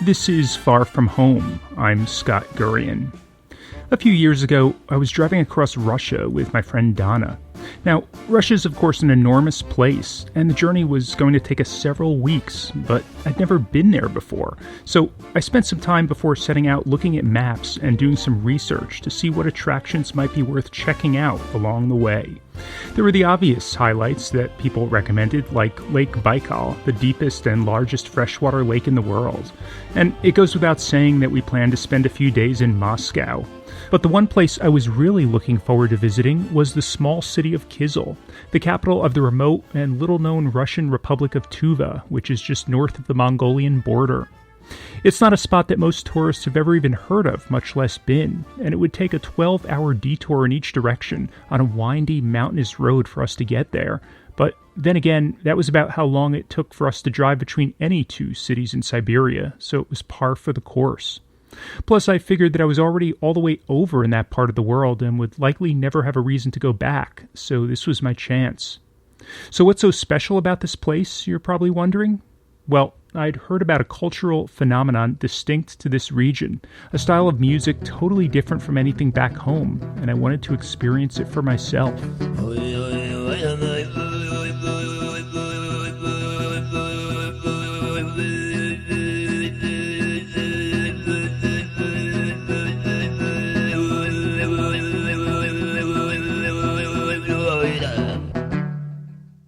This is Far From Home. I'm Scott Gurian. A few years ago, I was driving across Russia with my friend Donna. Now, Russia's of course an enormous place, and the journey was going to take us several weeks, but I'd never been there before. So I spent some time before setting out looking at maps and doing some research to see what attractions might be worth checking out along the way. There were the obvious highlights that people recommended, like Lake Baikal, the deepest and largest freshwater lake in the world. And it goes without saying that we planned to spend a few days in Moscow. But the one place I was really looking forward to visiting was the small city of Kyzyl, the capital of the remote and little-known Russian Republic of Tuva, which is just north of the Mongolian border. It's not a spot that most tourists have ever even heard of, much less been, and it would take a 12-hour detour in each direction on a windy, mountainous road for us to get there. But then again, that was about how long it took for us to drive between any two cities in Siberia, so it was par for the course. Plus, I figured that I was already all the way over in that part of the world and would likely never have a reason to go back, so this was my chance. So what's so special about this place, you're probably wondering? Well, I'd heard about a cultural phenomenon distinct to this region, a style of music totally different from anything back home, and I wanted to experience it for myself.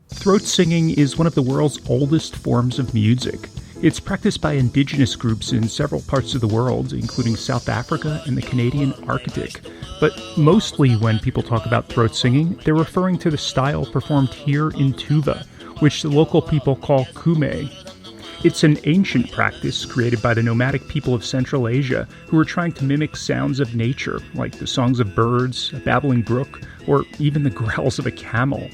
Throat singing is one of the world's oldest forms of music. It's practiced by indigenous groups in several parts of the world, including South Africa and the Canadian Arctic. But mostly when people talk about throat singing, they're referring to the style performed here in Tuva, which the local people call khoomei. It's an ancient practice created by the nomadic people of Central Asia who were trying to mimic sounds of nature, like the songs of birds, a babbling brook, or even the growls of a camel.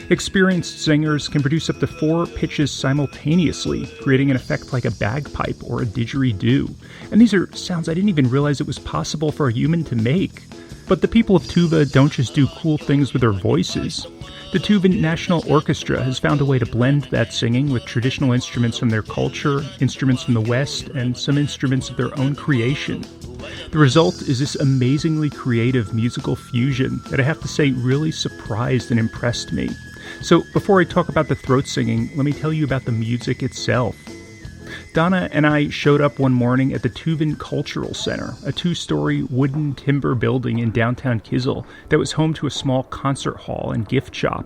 Experienced singers can produce up to 4 pitches simultaneously, creating an effect like a bagpipe or a didgeridoo. And these are sounds I didn't even realize it was possible for a human to make. But the people of Tuva don't just do cool things with their voices. The Tuvan National Orchestra has found a way to blend that singing with traditional instruments from their culture, instruments from the West, and some instruments of their own creation. The result is this amazingly creative musical fusion that I have to say really surprised and impressed me. So before I talk about the throat singing, let me tell you about the music itself. Donna and I showed up one morning at the Tuvan Cultural Center, a 2-story wooden timber building in downtown Kyzyl that was home to a small concert hall and gift shop.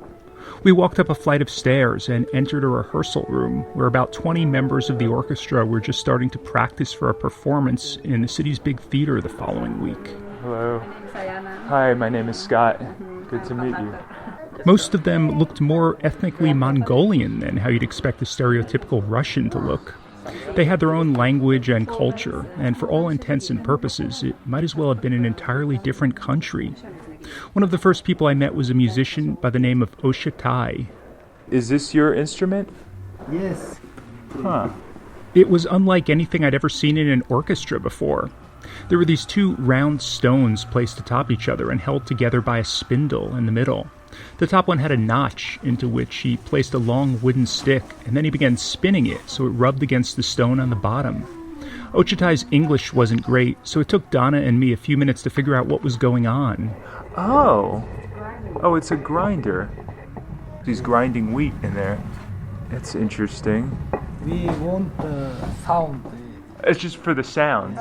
We walked up a flight of stairs and entered a rehearsal room where about 20 members of the orchestra were just starting to practice for a performance in the city's big theater the following week. Hello. Hi, my name is Scott. Good to meet you. Most of them looked more ethnically Mongolian than how you'd expect a stereotypical Russian to look. They had their own language and culture, and for all intents and purposes, it might as well have been an entirely different country. One of the first people I met was a musician by the name of Oshatai. Is this your instrument? Yes. Huh. It was unlike anything I'd ever seen in an orchestra before. There were these 2 round stones placed atop each other and held together by a spindle in the middle. The top one had a notch into which he placed a long wooden stick, and then he began spinning it so it rubbed against the stone on the bottom. Ochatai's English wasn't great, so it took Donna and me a few minutes to figure out what was going on. Oh, it's a grinder. He's grinding wheat in there. That's interesting. We want sound. It's just for the sound.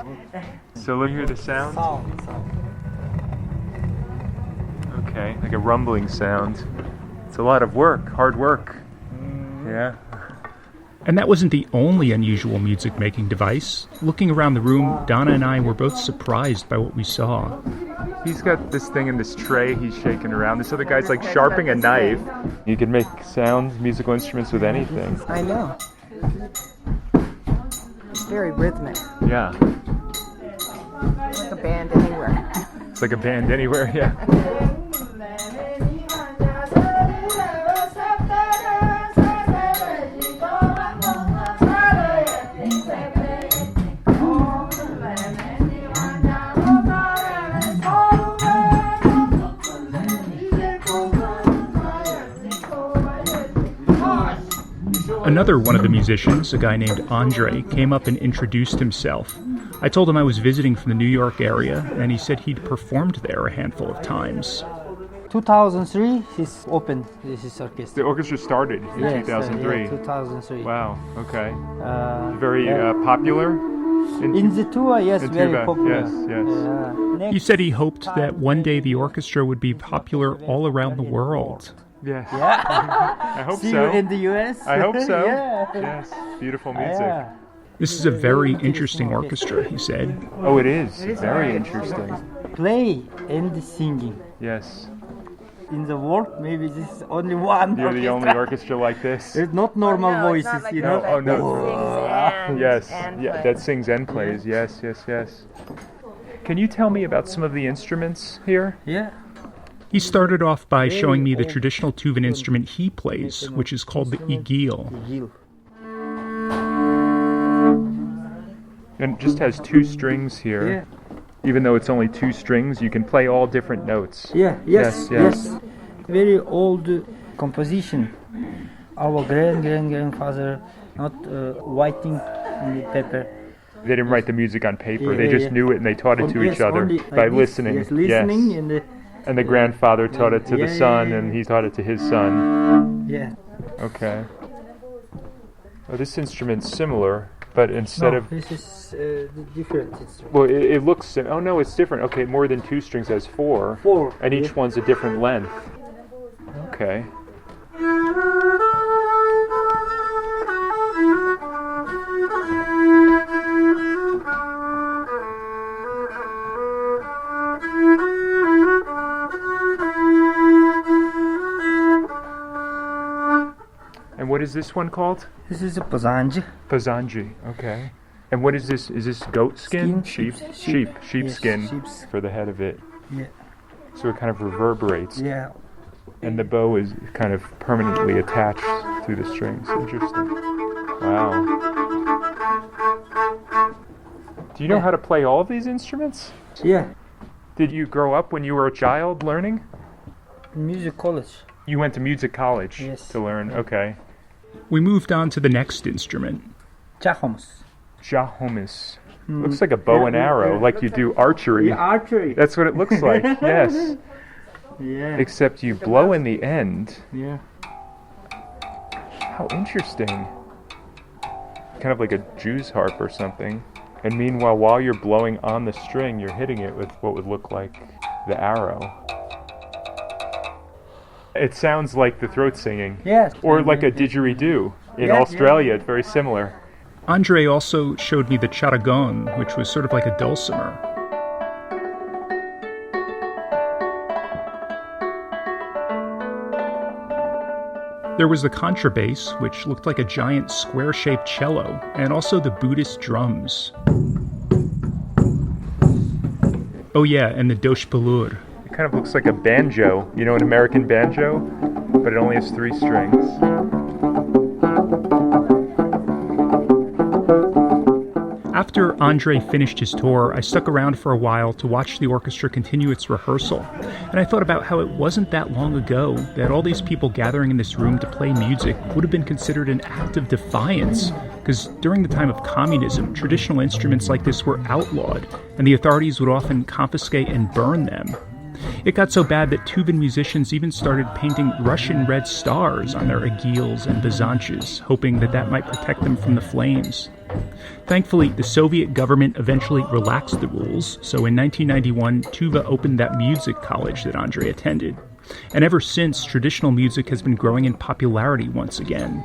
So let me hear the sound. Sound. Okay, like a rumbling sound. It's a lot of work, hard work. Yeah. And that wasn't the only unusual music-making device. Looking around the room, Donna and I were both surprised by what we saw. He's got this thing in this tray he's shaking around. This other guy's like sharpening a knife. You can make sounds, musical instruments with anything. I know. It's very rhythmic. Yeah. Like a band anywhere. It's like a band anywhere, yeah. Another one of the musicians, a guy named Andre, came up and introduced himself. I told him I was visiting from the New York area, and he said he'd performed there a handful of times. 2003, he's opened this orchestra. The orchestra started in 2003. Yeah, 2003. Wow, okay. Very popular? In the tour, yes, in very Tuva, popular. yes. He said he hoped that one day the orchestra would be popular all around the world. Yes. Yeah. I hope See so. you in the US. I hope so. Yeah. Yes, beautiful music. Yeah. This is a very interesting orchestra, he said. Oh, it is. Very interesting. Play and singing. Yes. In the world, maybe this is only one. You're the only orchestra like this? It's not normal No, it's voices, not like you that. know. Oh, no. Sings Yes, and yeah, plays. that sings and plays. Yes. Can you tell me about some of the instruments here? Yeah. He started off by showing me the traditional Tuvan instrument he plays, which is called the igil. Kyzyl. And it just has 2 strings here. Yeah. Even though it's only 2 strings, you can play all different notes. Yeah, yes. Yes. Very old composition. Our grandfather not writing in the paper. They didn't write the music on paper. Yeah, They just yeah. knew it and they taught it to Yes, each other only by like this. listening. Yes, listening Yes. and the, And the grandfather taught it to the Yeah, son, yeah, and yeah. he taught it to his son. yeah. Okay. Well, this instrument's similar, but instead No, of... this is different instrument. Well, it looks... Oh, no, it's different. Okay, more than 2 strings has 4. 4. And each one's a different length. Okay. And what is this one called? This is a pozanji. Pazanji. Okay. And what is this? Is this goat skin? Sheep Yes, skin sheep's. for the head of it. Yeah. So it kind of reverberates. Yeah. And the bow is kind of permanently attached to the strings. Interesting. Wow. Do you know how to play all of these instruments? Yeah. Did you grow up when you were a child learning? Music college. You went to music college Yes. to learn. Okay. We moved on to the next instrument. Chahomos. Jahomis. Looks like a bow and arrow, like you do archery. Yeah, archery. That's what it looks like. Yes. Yeah. Except you blow in the end. Yeah. How interesting. Kind of like a Jew's harp or something. And meanwhile, while you're blowing on the string, you're hitting it with what would look like the arrow. It sounds like the throat singing. Yes. Or like a didgeridoo. In Yeah, Australia, it's very similar. Andre also showed me the charagon, which was sort of like a dulcimer. There was the contrabass, which looked like a giant square-shaped cello, and also the Buddhist drums. Oh yeah, and the doshpalur. It kind of looks like a banjo. You know an American banjo? But it only has 3 strings. After Andre finished his tour, I stuck around for a while to watch the orchestra continue its rehearsal, and I thought about how it wasn't that long ago that all these people gathering in this room to play music would have been considered an act of defiance, because during the time of communism, traditional instruments like this were outlawed, and the authorities would often confiscate and burn them. It got so bad that Tuvan musicians even started painting Russian red stars on their agils and bazanches, hoping that that might protect them from the flames. Thankfully, the Soviet government eventually relaxed the rules, so in 1991, Tuva opened that music college that Andre attended. And ever since, traditional music has been growing in popularity once again.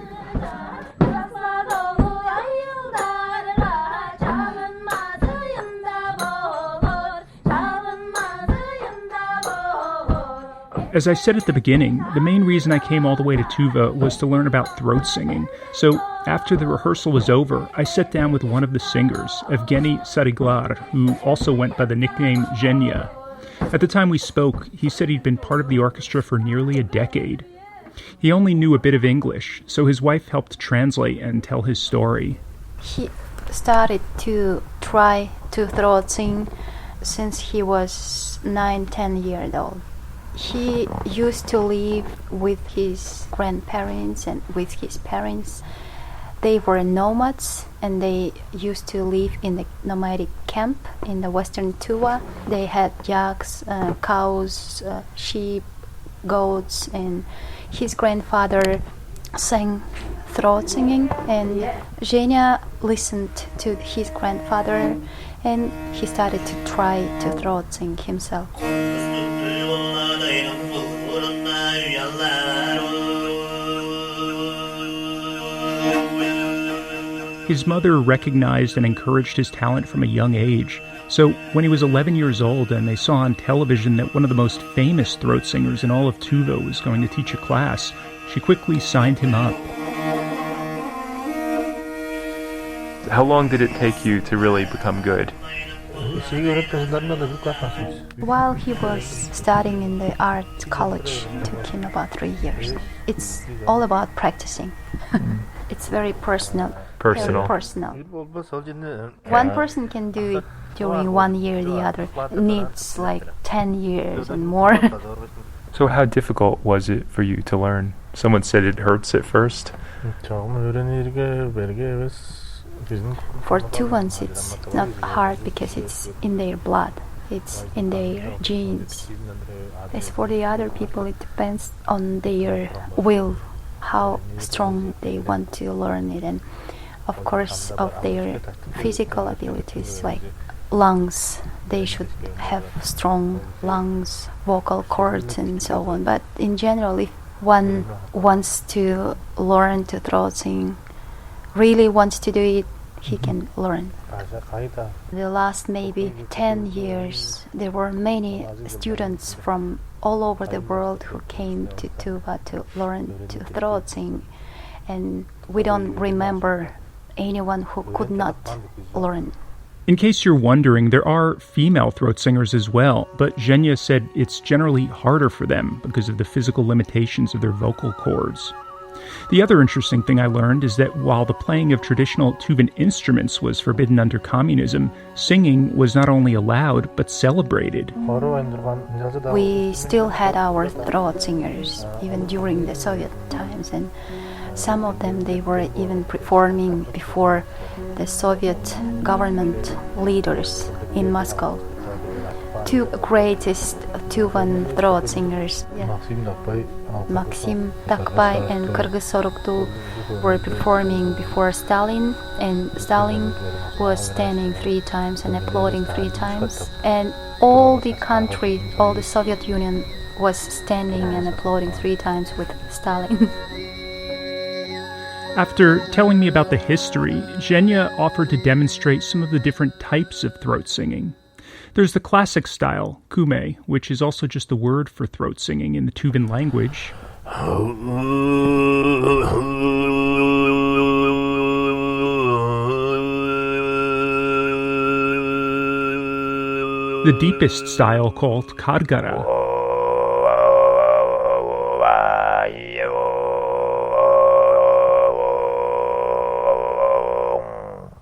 As I said at the beginning, the main reason I came all the way to Tuva was to learn about throat singing. So after the rehearsal was over, I sat down with one of the singers, Evgeny Sariglar, who also went by the nickname Zhenya. At the time we spoke, he said he'd been part of the orchestra for nearly a decade. He only knew a bit of English, so his wife helped translate and tell his story. He started to try to throat sing since he was 9-10 years old. He used to live with his grandparents and with his parents, They were nomads and they used to live in the nomadic camp in the western Tuva. They had yaks, cows, sheep, goats, and his grandfather sang throat singing, and Zhenya listened to his grandfather and he started to try to throat sing himself. His mother recognized and encouraged his talent from a young age. So when he was 11 years old and they saw on television that one of the most famous throat singers in all of Tuva was going to teach a class, she quickly signed him up. How long did it take you to really become good? While he was studying in the art college, it took him about 3 years. It's all about practicing. It's very personal. Very personal. One person can do it during 1 year, the other needs like 10 years and more. So how difficult was it for you to learn? Someone said it hurts at first. For Tuvans, it's not hard because it's in their blood. It's in their genes. As for the other people, it depends on their will, how strong they want to learn it, and of course of their physical abilities like lungs. They should have strong lungs, vocal cords and so on. But in general, if one wants to learn to throat sing, really wants to do it, he can learn. The last maybe 10 years, there were many students from all over the world who came to Tuva to learn to throat sing, and we don't remember anyone who could not learn. In case you're wondering, there are female throat singers as well, but Zhenya said it's generally harder for them because of the physical limitations of their vocal cords. The other interesting thing I learned is that while the playing of traditional Tuvan instruments was forbidden under communism, singing was not only allowed, but celebrated. We still had our throat singers, even during the Soviet times, and some of them, they were even performing before the Soviet government leaders in Moscow. Two greatest Tuvan throat singers, Maxim Takpay and Kyrgyz Soroktu, were performing before Stalin, and Stalin was standing 3 times and applauding 3 times, and all the country, all the Soviet Union was standing and applauding 3 times with Stalin. After telling me about the history, Zhenya offered to demonstrate some of the different types of throat singing. There's the classic style, khoomei, which is also just a word for throat singing in the Tuvan language. The deepest style, called kargara,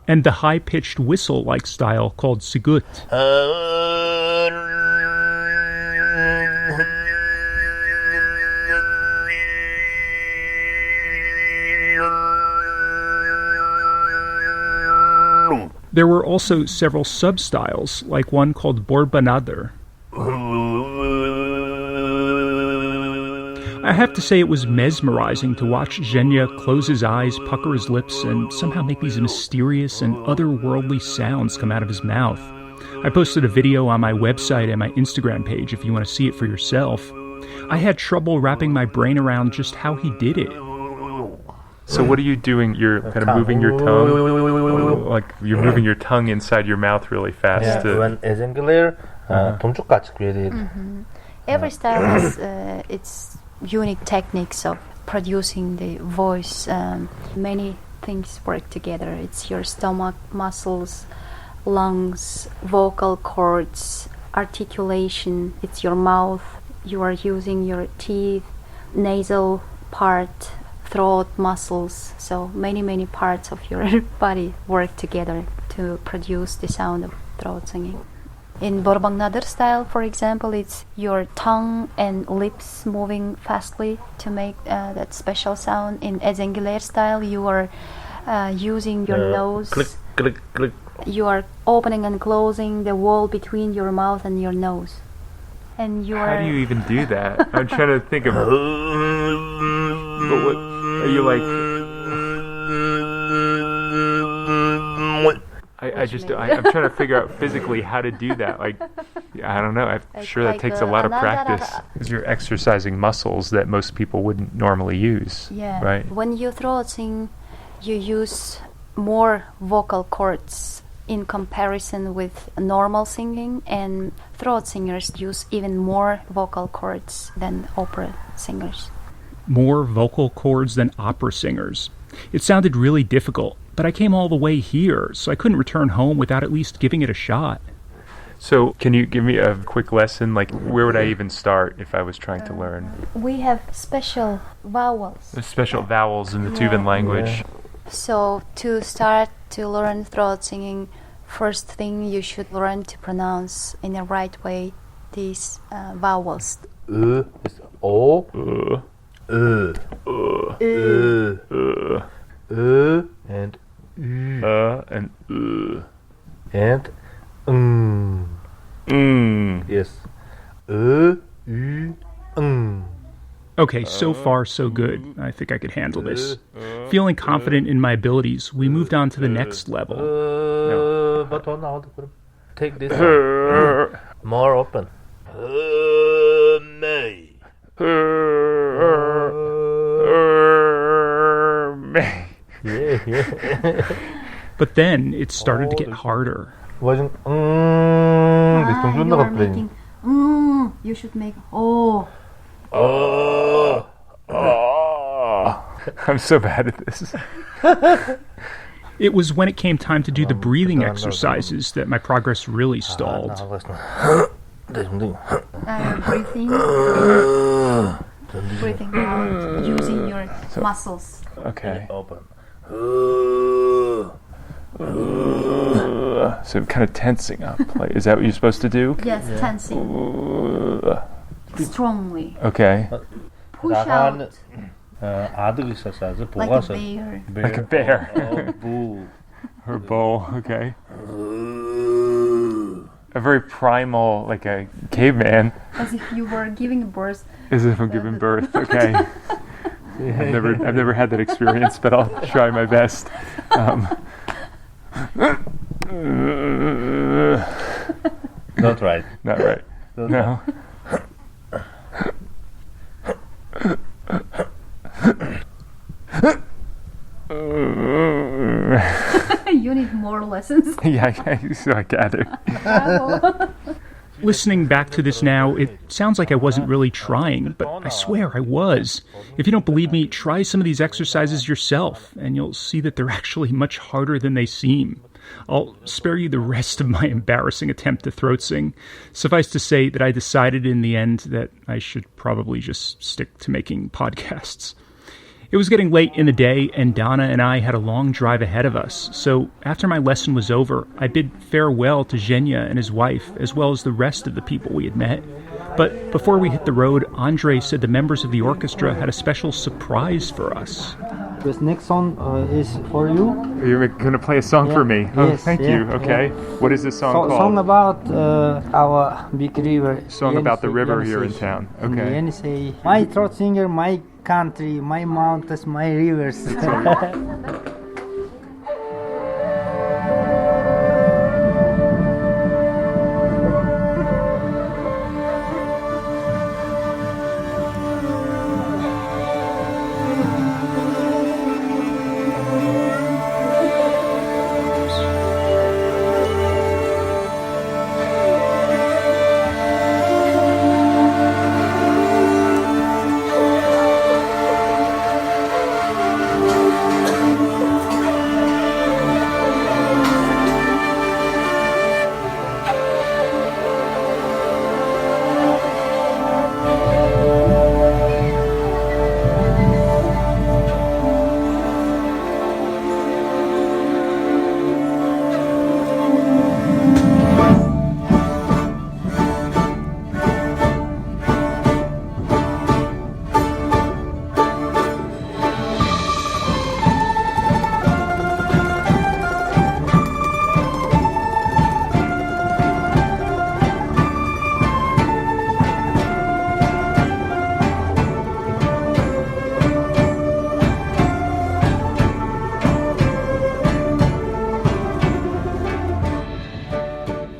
and the high-pitched whistle-like style called sigut. There were also several sub-styles, like one called borbanadar. I have to say it was mesmerizing to watch Zhenya close his eyes, pucker his lips, and somehow make these mysterious and otherworldly sounds come out of his mouth. I posted a video on my website and my Instagram page if you want to see it for yourself. I had trouble wrapping my brain around just how he did it. So what are you doing? You're kind of moving your tongue? Like you're moving your tongue inside your mouth really fast. Every style has its unique techniques of producing the voice. Many things work together. It's your stomach muscles, lungs, vocal cords, articulation. It's your mouth. You are using your teeth, nasal part, throat muscles. So many parts of your body work together to produce the sound of throat singing. In Borbanadar style, for example, it's your tongue and lips moving fastly to make that special sound. In Ezengiler style, you are using your nose. Click, click, click. You are opening and closing the wall between your mouth and your nose. And you How are... do you even do that? I'm trying to think of. But what are you like? I'm trying to figure out physically how to do that. Like, I don't know. I'm sure that takes a lot of practice. Because you're exercising muscles that most people wouldn't normally use. Yeah. Right. When you throat sing, you use more vocal cords in comparison with normal singing, and throat singers use even more vocal cords than opera singers. More vocal cords than opera singers. It sounded really difficult, but I came all the way here, so I couldn't return home without at least giving it a shot. So, can you give me a quick lesson? Like, where would I even start if I was trying to learn? We have special vowels. The special vowels in the Tuvan language. So, to start to learn throat singing, first thing you should learn to pronounce in the right way these vowels. Is O. And And and yes. Okay, so far so good. I think I could handle this. Feeling confident in my abilities, we moved on to the next level. But now take this one. More open. Yeah. But then it started to get harder. Wasn't You are making you should make I'm so bad at this. It was when it came time to do the breathing exercises that my progress really stalled. breathing out using your muscles. Okay. open. So kind of tensing up. Like, is that what you're supposed to do? Yes, tensing strongly. Okay. Push out 아득 있었어요. like a bear. Like a bear. 부. Her bowl. Okay. A very primal, like a caveman. As if you were giving birth. As if I'm giving birth. Okay. I've never had that experience, but I'll try my best. Not right. Not right. No. You need more lessons. Yeah, so I gather. Listening back to this now, it sounds like I wasn't really trying, but I swear I was. If you don't believe me, try some of these exercises yourself, and you'll see that they're actually much harder than they seem. I'll spare you the rest of my embarrassing attempt to throat sing. Suffice to say that I decided in the end that I should probably just stick to making podcasts. It was getting late in the day, and Donna and I had a long drive ahead of us, so after my lesson was over, I bid farewell to Zhenya and his wife, as well as the rest of the people we had met. But before we hit the road, Andre said the members of the orchestra had a special surprise for us. This next song is for you. You're going to play a song for me. Oh, Yes, thank you. Okay. What is this song called? Song about our big river. Song about the Yenisei- river here in Yenisei. town. Okay. Yenisei. My throat singer, my country, my mountains, my rivers.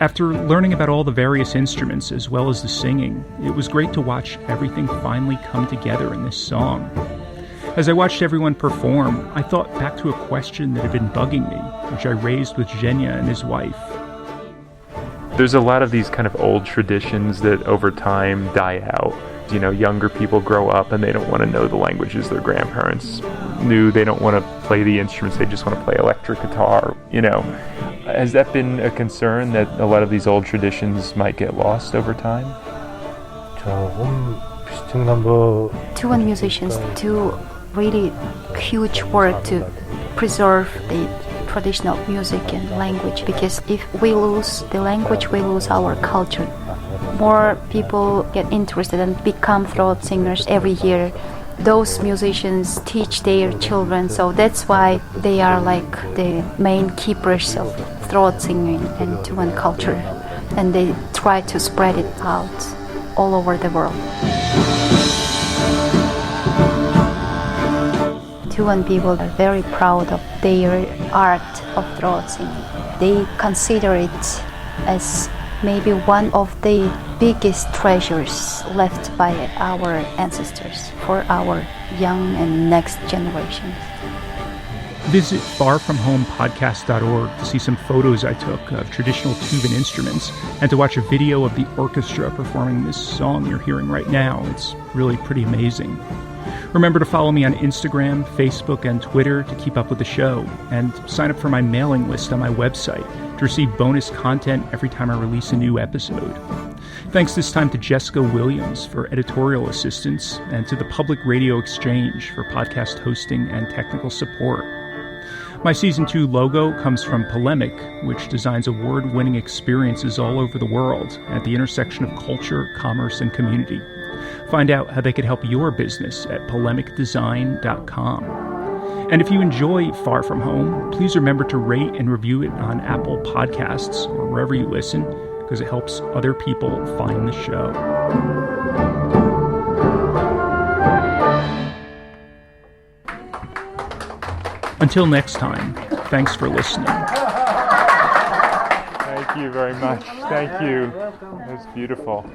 After learning about all the various instruments as well as the singing, it was great to watch everything finally come together in this song. As I watched everyone perform, I thought back to a question that had been bugging me, which I raised with Zhenya and his wife. There's a lot of these kind of old traditions that over time die out. You know, younger people grow up and they don't want to know the languages their grandparents knew. They don't want to play the instruments. They just want to play electric guitar. You know, has that been a concern that a lot of these old traditions might get lost over time? Tuvan musicians do really huge work to preserve the traditional music and language, because if we lose the language, we lose our culture. More people get interested and become throat singers every year. Those musicians teach their children, so that's why they are like the main keepers of throat singing and Tuvan culture, and they try to spread it out all over the world. Tuvan people are very proud of their art of throat singing. They consider it as maybe one of the biggest treasures left by our ancestors for our young and next generations. Visit farfromhomepodcast.org to see some photos I took of traditional Tuvan instruments and to watch a video of the orchestra performing this song you're hearing right now. It's really pretty amazing. Remember to follow me on Instagram, Facebook, and Twitter to keep up with the show, and sign up for my mailing list on my website to receive bonus content every time I release a new episode. Thanks this time to Jessica Williams for editorial assistance and to the Public Radio Exchange for podcast hosting and technical support. My Season 2 logo comes from Polemic, which designs award-winning experiences all over the world at the intersection of culture, commerce, and community. Find out how they could help your business at polemicdesign.com. And if you enjoy Far From Home, please remember to rate and review it on Apple Podcasts or wherever you listen, because it helps other people find the show. Until next time, thanks for listening. Thank you very much. Thank you. That was beautiful.